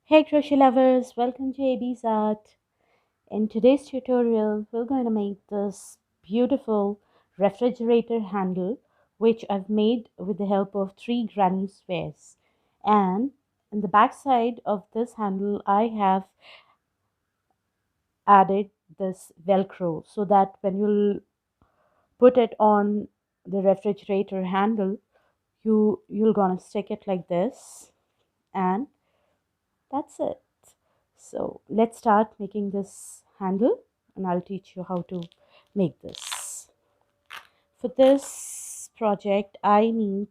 Hey crochet lovers, welcome to AB's Art. In today's tutorial, we're going to make this beautiful refrigerator handle which I've made with the help of 3 granny squares. And in the back side of this handle, I have added this Velcro so that when you'll put it on the refrigerator handle, you're gonna stick it like this, and that's it. So let's start making this handle and I'll teach you how to make this. For this project, I need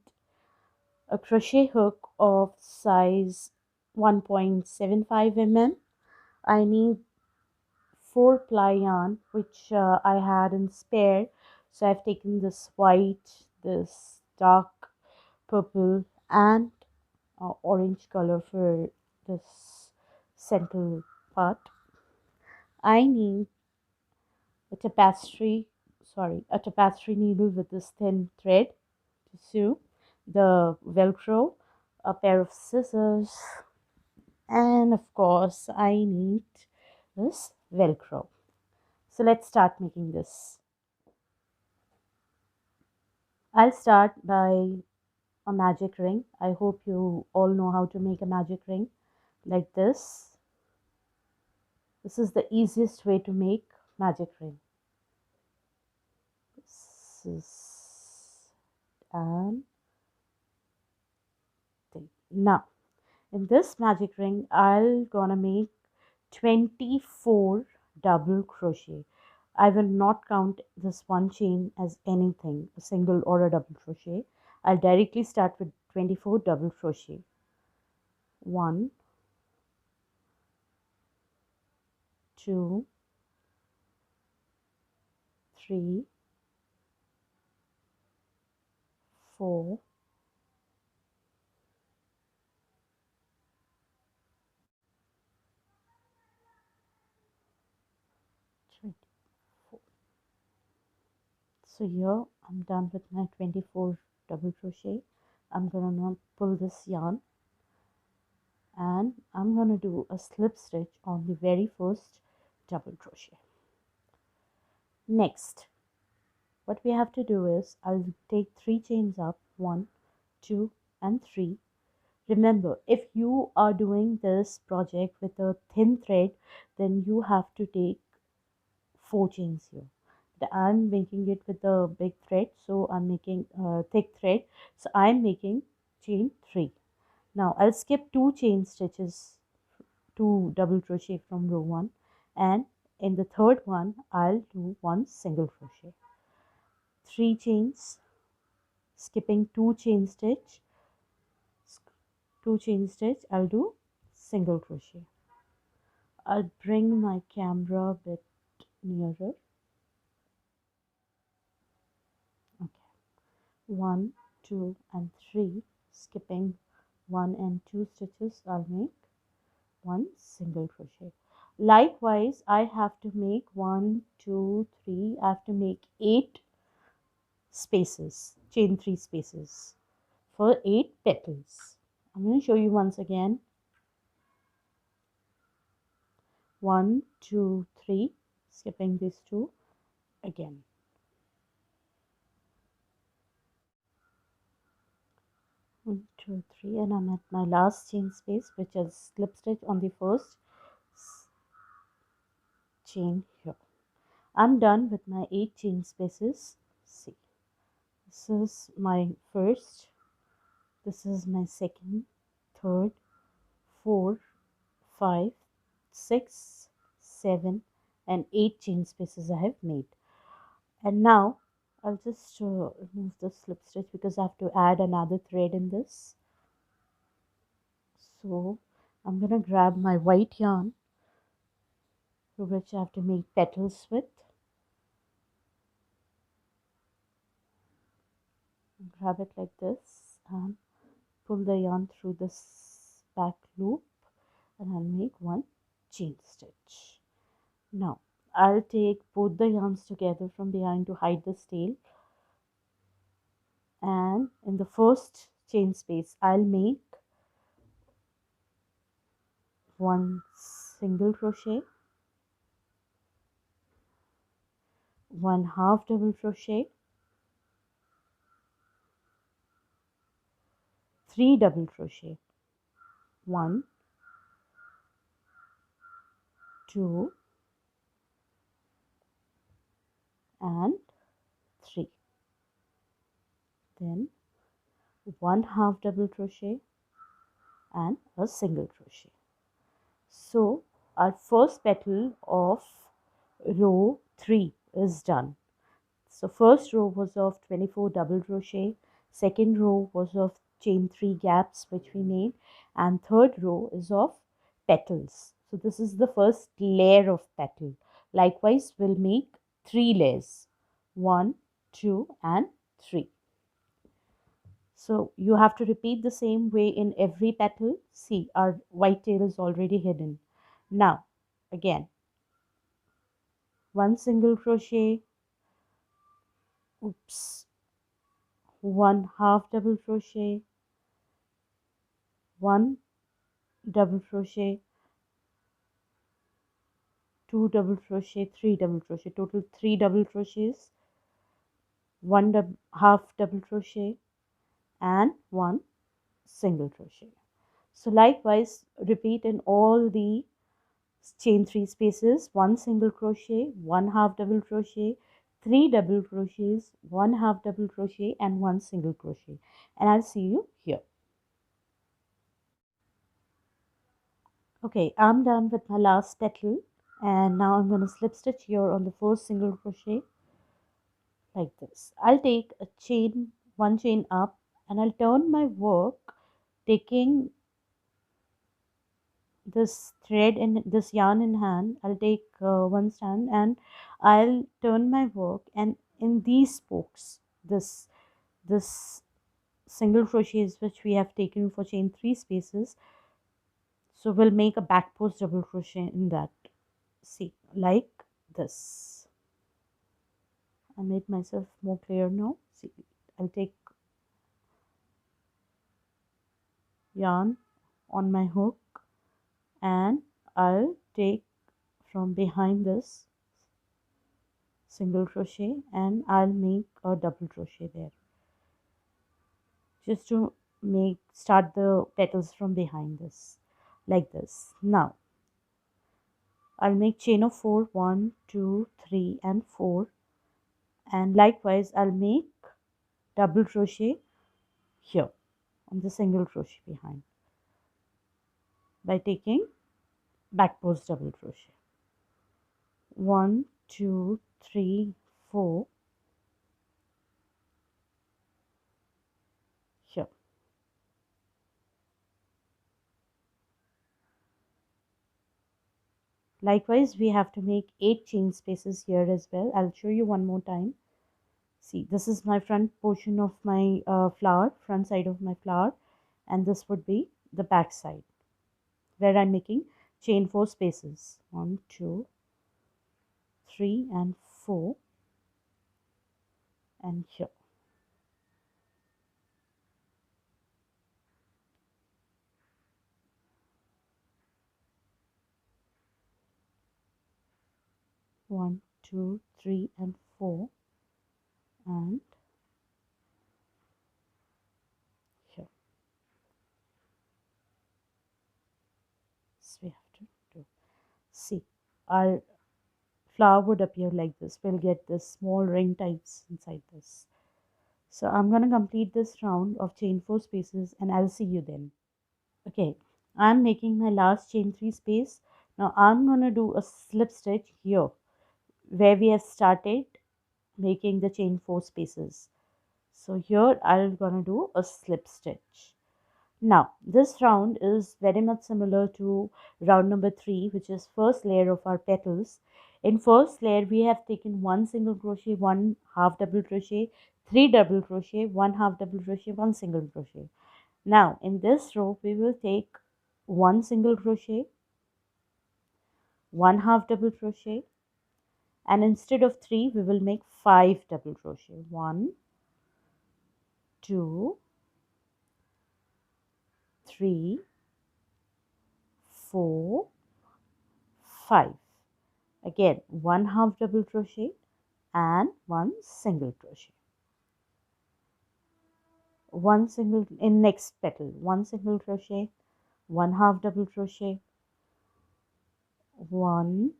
a crochet hook of size 1.75 mm. I need 4 ply yarn, which I had in spare. So I've taken this white, this dark purple, and orange color for this central part. I need a tapestry needle with this thin thread to sew the Velcro, a pair of scissors, and of course I need this Velcro. So let's start making this. I'll start by a magic ring. I hope you all know how to make a magic ring like this. This is the easiest way to make magic ring. This is, and now in this magic ring I'll gonna make 24 double crochet. I will not count this one chain as anything, a single or a double crochet. I'll directly start with 24 double crochet. 1, 2, 3, 4, 24. So here I'm done with my 24 double crochet. I'm gonna now pull this yarn and I'm gonna do a slip stitch on the very first double crochet. Next, what we have to do is I'll take 3 chains up, 1, 2 and 3. Remember, if you are doing this project with a thin thread, then you have to take 4 chains here. But I'm making it with a big thread, so I'm making a thick thread, so I'm making chain 3. Now I'll skip 2 chain stitches, 2 double crochet from row 1, and in the third one I'll do 1 single crochet. 3 chains, skipping 2 chain stitch, 2 chain stitch, I'll do single crochet. I'll bring my camera a bit nearer. Okay, 1, 2 and 3, skipping 1 and 2 stitches, I'll make 1 single crochet. Likewise, I have to make 1, 2, 3, I have to make 8 spaces, chain 3 spaces for 8 petals. I'm going to show you once again. 1, 2, 3, skipping these 2 again. 1, 2, 3, and I'm at my last chain space, which is slip stitch on the first chain here. I'm done with my 8 chain spaces. See, this is my first, this is my second, third, 4, 5, 6, 7 and 8 chain spaces I have made. And now I'll just remove the slip stitch because I have to add another thread in this. So I'm gonna grab my white yarn, for which I have to make petals with. Grab it like this and pull the yarn through this back loop, and I'll make 1 chain stitch. Now I'll take both the yarns together from behind to hide the tail, and in the first chain space I'll make 1 single crochet, 1 half double crochet, 3 double crochet, 1, 2 and 3, then 1 half double crochet and a single crochet. So our first petal of row 3 is done. So first row was of 24 double crochet, second row was of chain 3 gaps which we made, and third row is of petals. So this is the first layer of petal. Likewise, we'll make 3 layers, 1, 2 and 3. So you have to repeat the same way in every petal. See, our white tail is already hidden. Now, again, 1 single crochet, oops, 1 half double crochet, 1 double crochet, 2 double crochet, 3 double crochet, total 3 double crochets, 1 half double crochet and 1 single crochet. So likewise, repeat in all the chain 3 spaces, 1 single crochet, 1 half double crochet, 3 double crochets, 1 half double crochet and 1 single crochet, and I'll see you here. Okay, I'm done with my last petal, and now I'm going to slip stitch here on the first single crochet like this. I'll take a chain, 1 chain up, and I'll turn my work taking this thread and this yarn in hand. I'll take one strand and I'll turn my work, and in these spokes, this single crochets which we have taken for chain 3 spaces, so we'll make a back post double crochet in that. See, like this. I made myself more clear now. See, I'll take yarn on my hook and I'll take from behind this single crochet and I'll make a double crochet there, just to start the petals from behind this, like this. Now I'll make chain of 4, 1, 2, 3 and 4, and likewise I'll make double crochet here on the single crochet behind by taking back post double crochet. 1, 2, 3, 4 here. Likewise, we have to make 8 chain spaces here as well. I'll show you one more time. See, this is my front portion of my flower, front side of my flower, and this would be the back side where I'm making chain 4 spaces. 1, 2, 3 and 4 and here. One, 2, 3 and 4 and here. So we have to do. See, our flower would appear like this. We'll get this small ring types inside this. So I'm going to complete this round of chain 4 spaces and I'll see you then. Okay, I'm making my last chain 3 space. Now I'm going to do a slip stitch here where we have started making the chain 4 spaces. So here I'm going to do a slip stitch. Now this round is very much similar to round number 3, which is first layer of our petals. In first layer we have taken 1 single crochet, 1 half double crochet, 3 double crochet, 1 half double crochet, 1 single crochet. Now in this row we will take 1 single crochet, 1 half double crochet, and instead of 3 we will make 5 double crochet. 1, 2, 3, 4, 5. Again, 1 half double crochet and 1 single crochet. 1 single in next petal, 1 single crochet, 1 half double crochet, 1,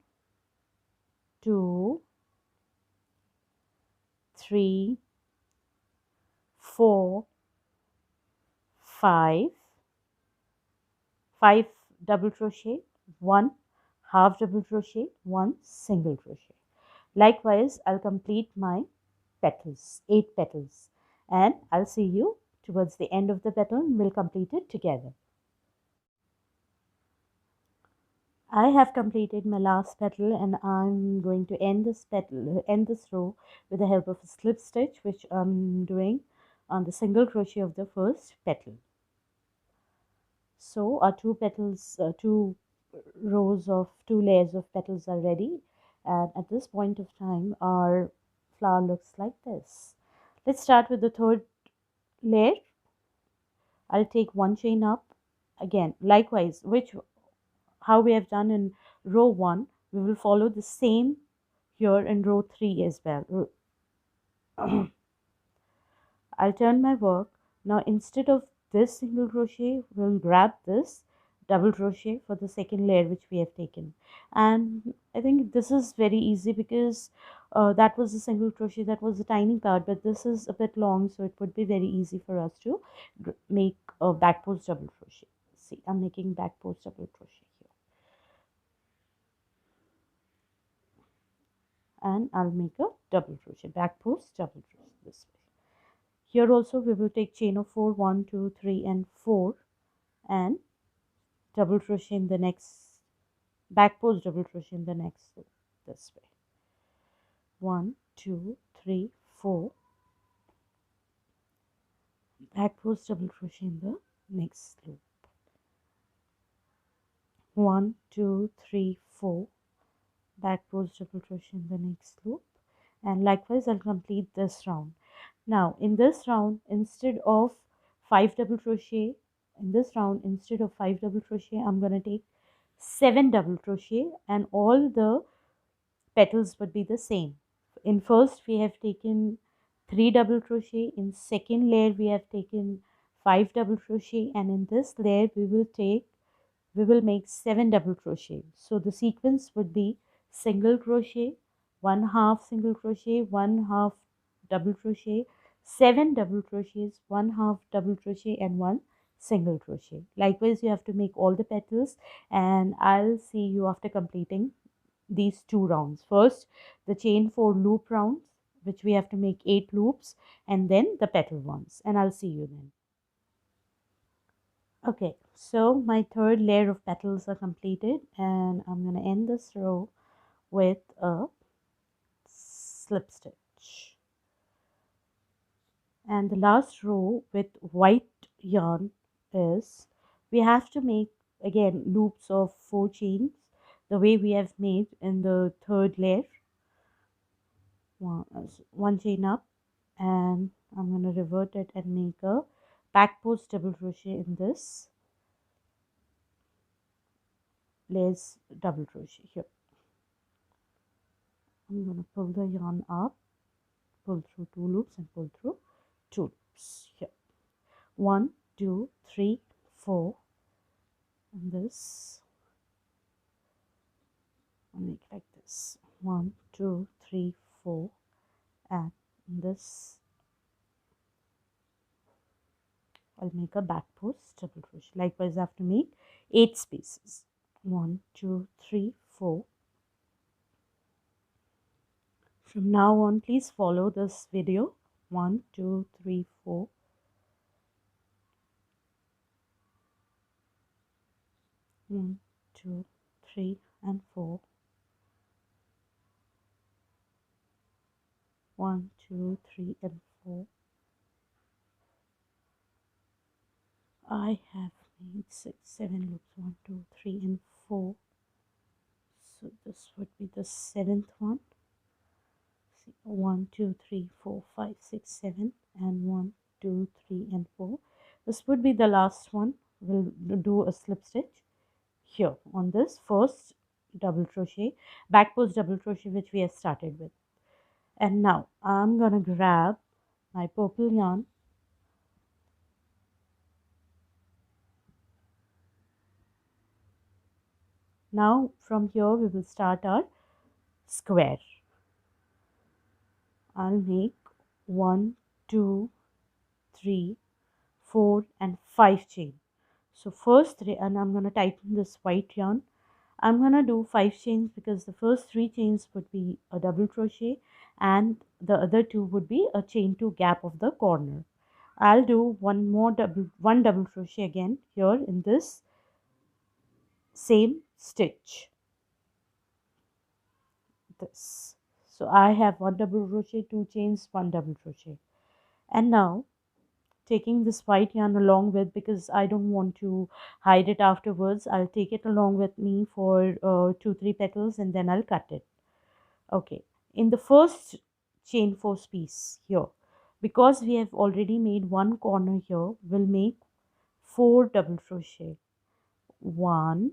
2, 3, 4, 5, 5 double crochet, 1 half double crochet, 1 single crochet. Likewise, I'll complete my petals, 8 petals, and I'll see you towards the end of the petal and we'll complete it together. I have completed my last petal and I'm going to end this row with the help of a slip stitch, which I'm doing on the single crochet of the first petal. So our two layers of petals are ready, and at this point of time our flower looks like this. Let's start with the third layer. I'll take 1 chain up again, likewise, how we have done in row 1, we will follow the same here in row 3 as well. I'll turn my work. Now instead of this single crochet, we'll grab this double crochet for the second layer which we have taken. And I think this is very easy because that was a single crochet, that was a tiny part, but this is a bit long, so it would be very easy for us to make a back post double crochet. See, I'm making back post double crochet here. And I'll make a double crochet, back post double crochet this way. Here also we will take chain of 4, 1, 2, 3 and 4, and double crochet in the next, back post double crochet in the next loop this way. 1, 2, 3, 4, back post double crochet in the next loop. 1, 2, 3, 4, back post double crochet in the next loop, and likewise I'll complete this round. Now in this round, instead of 5 double crochet, I'm going to take 7 double crochet, and all the petals would be the same. In first we have taken 3 double crochet, in second layer we have taken 5 double crochet, and in this layer we will make 7 double crochet. So the sequence would be single crochet, 1 half single crochet, 1 half double crochet, 7 double crochets, 1 half double crochet, and 1 single crochet. Likewise, you have to make all the petals, and I'll see you after completing these 2 rounds. First, the chain 4 loop rounds, which we have to make 8 loops, and then the petal ones, and I'll see you then. Okay, so my third layer of petals are completed, and I'm going to end this row with a slip stitch. And the last row with white yarn is, we have to make again loops of 4 chains the way we have made in the third layer. One chain up, and I'm going to revert it and make a back post double crochet in this layer's double crochet here. I'm going to pull the yarn up, pull through 2 loops and pull through 2 loops here. 1, 2, 3, 4, and this, I'll make like this. 1, 2, 3, 4, and this I'll make a back post double crochet. Likewise, I have to make 8 spaces. 1, 2, 3, 4. From now on, please follow this video. 1, 2, 3, 4. 1, 2, 3, and 4. 1, 2, 3, and 4. I have made 6, 7 loops. 1, 2, 3, and 4. So this would be the 7th one. 1, 2, 3, 4, 5, 6, 7, and 1, 2, 3, and 4. This would be the last one. We'll do a slip stitch here on this first double crochet, back post double crochet which we have started with. And now I'm gonna grab my purple yarn. Now from here we will start our square. I'll make 1, 2, 3, 4 and 5 chain. So first three, and I'm going to tighten this white yarn. I'm going to do 5 chains because the first 3 chains would be a double crochet and the other 2 would be a chain 2 gap of the corner. I'll do one double crochet again here in this same stitch. This. So I have 1 double crochet, 2 chains, 1 double crochet. And now taking this white yarn along with, because I don't want to hide it afterwards, I'll take it along with me for 2-3 petals and then I'll cut it. Okay, in the first chain 4 piece here, because we have already made one corner here, we'll make 4 double crochet. 1,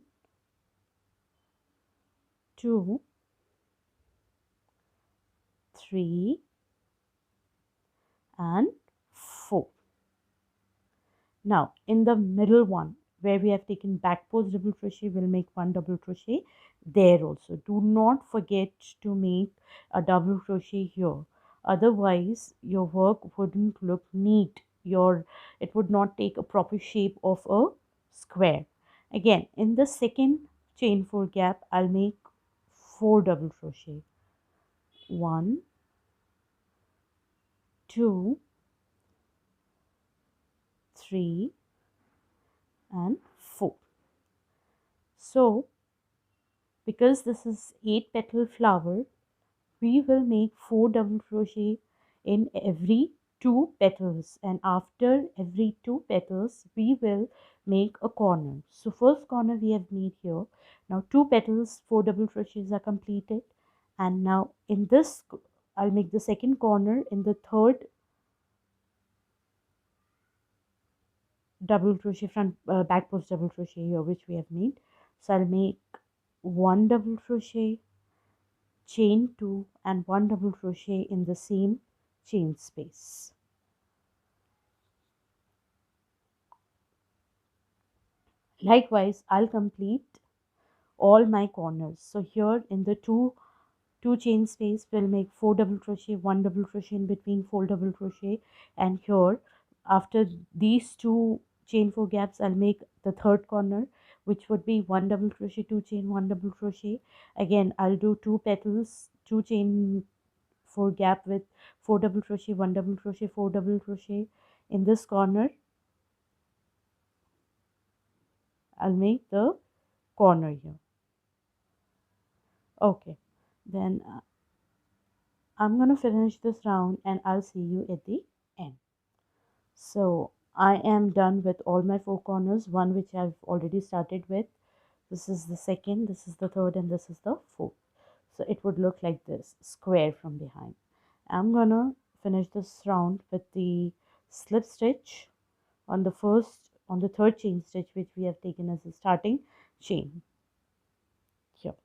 2, 3 and 4. Now in the middle one where we have taken back post double crochet, we'll make 1 double crochet there also. Do not forget to make a double crochet here, otherwise your work wouldn't look neat. It would not take a proper shape of a square. Again in the second chain 4 gap I'll make 4 double crochet. 1, 2, 3 and 4. So because this is 8 petal flower, we will make 4 double crochet in every 2 petals, and after every 2 petals we will make a corner. So first corner we have made here. Now 2 petals, 4 double crochets are completed, and now in this I'll make the second corner in the third double crochet front back post double crochet here which we have made. So I'll make 1 double crochet, chain 2 and 1 double crochet in the same chain space. Likewise I'll complete all my corners. So here in the two chain space we'll make 4 double crochet, 1 double crochet in between, 4 double crochet, and here after these 2 chain 4 gaps I'll make the third corner which would be 1 double crochet, 2 chain, 1 double crochet. Again I'll do 2 petals, 2 chain 4 gap with 4 double crochet, 1 double crochet, 4 double crochet. In this corner I'll make the corner here. Okay, then I'm gonna finish this round and I'll see you at the end. So I am done with all my 4 corners, one which I've already started with. This is the second, this is the third, and this is the fourth. So it would look like this, square from behind. I'm gonna finish this round with the slip stitch on the third chain stitch which we have taken as a starting chain here.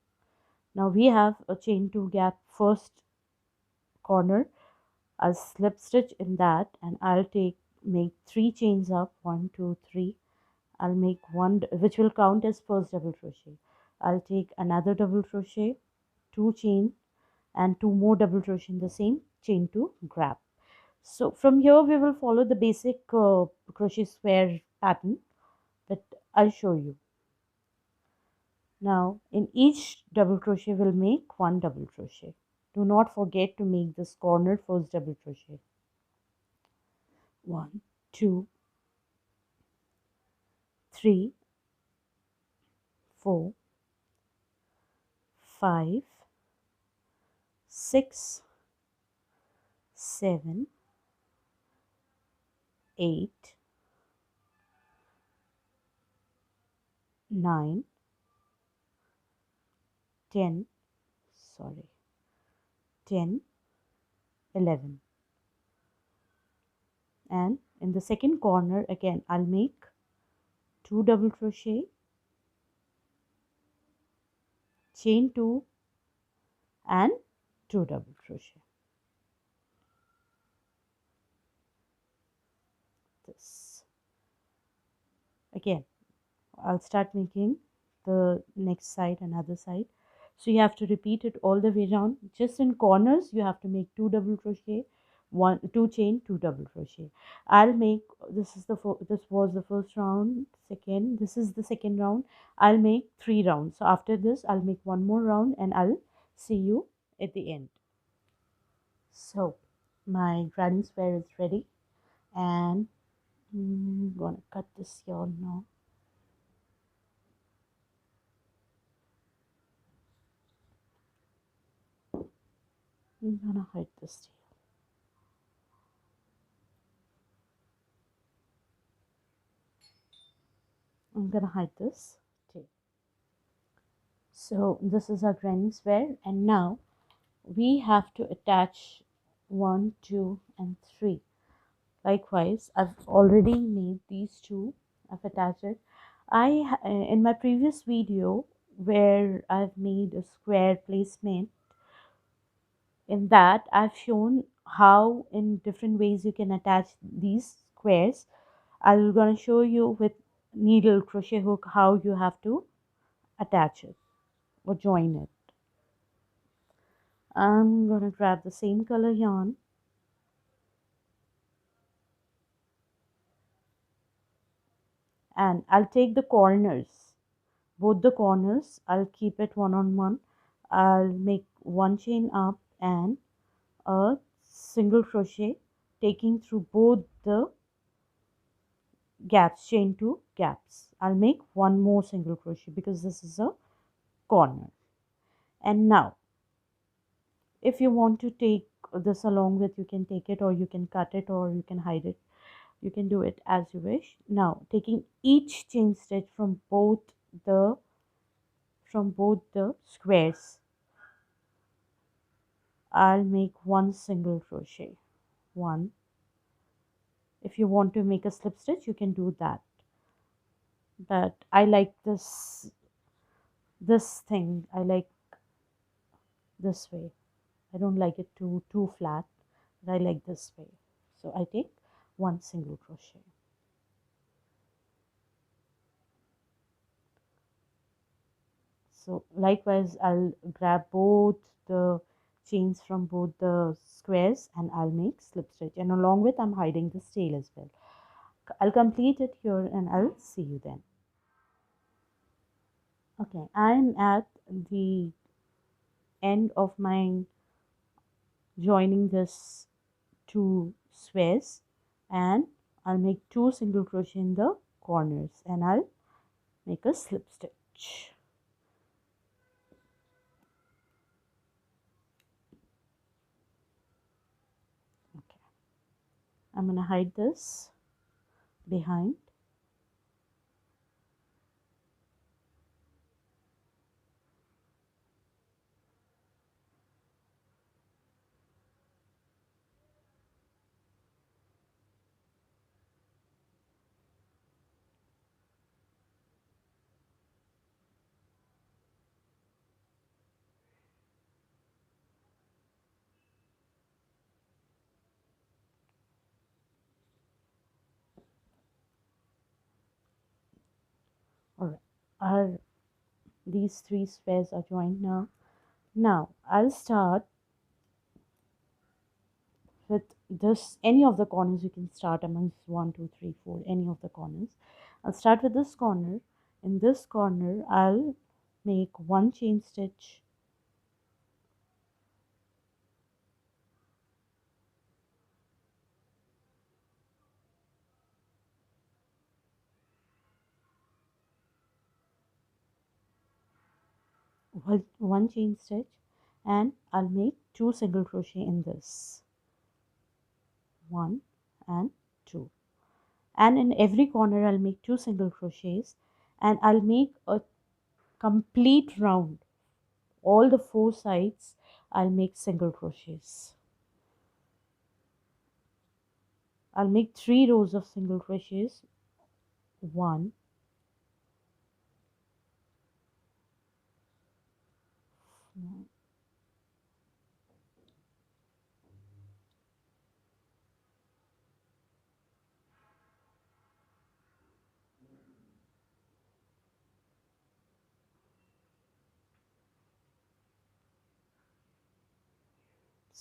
Now we have a chain 2 gap first corner. I'll slip stitch in that and I'll make 3 chains up, 1, 2, 3. I'll make one which will count as first double crochet. I'll take another double crochet, 2 chain and 2 more double crochet in the same chain 2 grab. So from here we will follow the basic crochet square pattern that I'll show you. Now in each double crochet we'll make 1 double crochet. Do not forget to make this corner first double crochet. 1, 2, 3, 4, 5, 6, 7, 8, 9, 10, 11. And in the second corner again I'll make 2 double crochet, chain 2 and 2 double crochet. This again, I'll start making the next side, another side. So you have to repeat it all the way around. Just in corners you have to make 2 double crochet, 2 chain, 2 double crochet. I'll make, this was the first round, second, this is the second round. I'll make 3 rounds. So after this I'll make one more round and I'll see you at the end. So my granny square is ready, and I'm gonna cut this yarn now. I'm gonna hide this tail. I'm gonna hide this tail. So this is our granny square, and now we have to attach 1, 2 and 3. Likewise, I've already made these two. I've attached it. In my previous video where I've made a square placement, in that I've shown how in different ways you can attach these squares. I'm gonna show you with needle crochet hook how you have to attach it or join it. I'm gonna grab the same color yarn and I'll take the corners, both the corners. I'll keep it one on one. I'll make one chain up and a single crochet, taking through both the gaps, chain 2 gaps. I'll make one more single crochet because this is a corner. And now if you want to take this along with, you can take it, or you can cut it, or you can hide it. You can do it as you wish. Now taking each chain stitch from both the squares, I'll make one single crochet. One. If you want to make a slip stitch, you can do that, but I like this thing. I like this way. I don't like it too flat, but I like this way. So I take one single crochet. So likewise, I'll grab both the chains from both the squares and I'll make slip stitch, and along with I'm hiding this tail as well. I'll complete it here and I'll see you then. Okay, I'm at the end of my joining this two squares, and I'll make 2 single crochet in the corners and I'll make a slip stitch. Okay, I'm gonna hide this behind. Alright, are these 3 squares are joined now? Now I'll start with this, any of the corners you can start amongst 1, 2, 3, 4, any of the corners. I'll start with this corner. In this corner I'll make 1 chain stitch, one chain stitch, and I'll make 2 single crochet in this, 1 and 2, and in every corner I'll make 2 single crochets, and I'll make a complete round. All the 4 sides I'll make single crochets. I'll make 3 rows of single crochets, 1,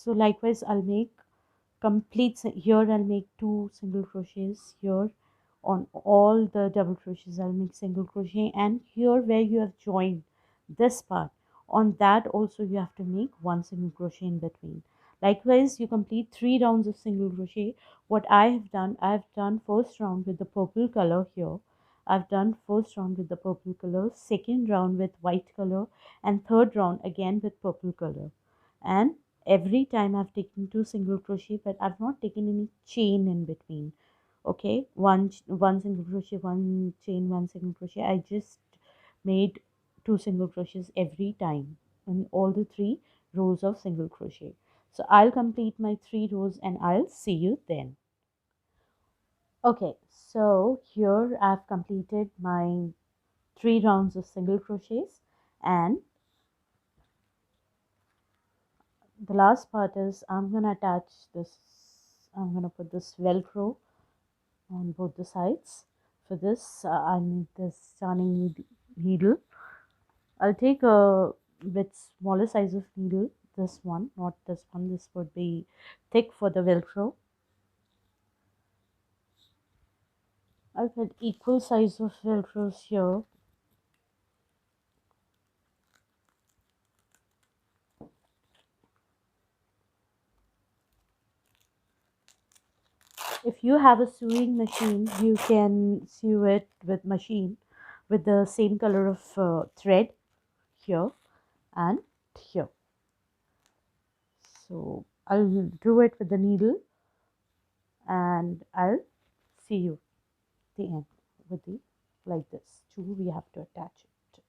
So likewise I'll make here I'll make 2 single crochets. Here on all the double crochets I'll make single crochet, and here where you have joined this part, on that also you have to make 1 single crochet in between. Likewise you complete 3 rounds of single crochet. What I've done first round with the purple color. Here I've done first round with the purple color, second round with white color, and third round again with purple color. And every time I've taken 2 single crochet, but I've not taken any chain in between. Okay, one single crochet, one chain, 1 single crochet. I just made 2 single crochets every time in all the 3 rows of single crochet. So I'll complete my 3 rows and I'll see you then. Okay, so here I've completed my 3 rounds of single crochets, and the last part is I'm gonna attach this. I'm gonna put this Velcro on both the sides. For this I need this darning needle. I'll take a bit smaller size of needle, this one, not this one. This would be thick for the Velcro. I'll put equal size of Velcros here. If you have a sewing machine, you can sew it with machine with the same color of thread here and here. So I'll do it with the needle and I'll see you at the end with the like this. We have to attach it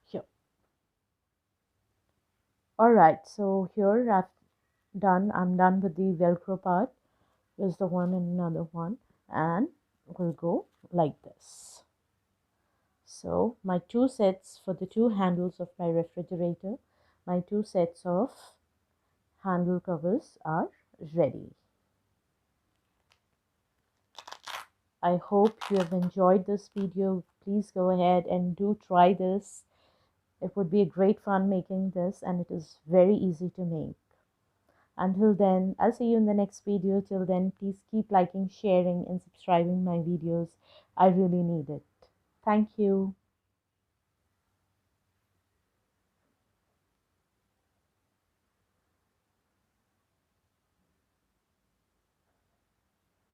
here. Alright, so here I'm done with the Velcro part. There's the one and another one, and we'll go like this. So my 2 sets for the 2 handles of my refrigerator, my 2 sets of handle covers are ready. I hope you have enjoyed this video. Please go ahead and do try this. It would be a great fun making this, and it is very easy to make. Until then, I'll see you in the next video. Till then, please keep liking, sharing, and subscribing my videos. I really need it. Thank you.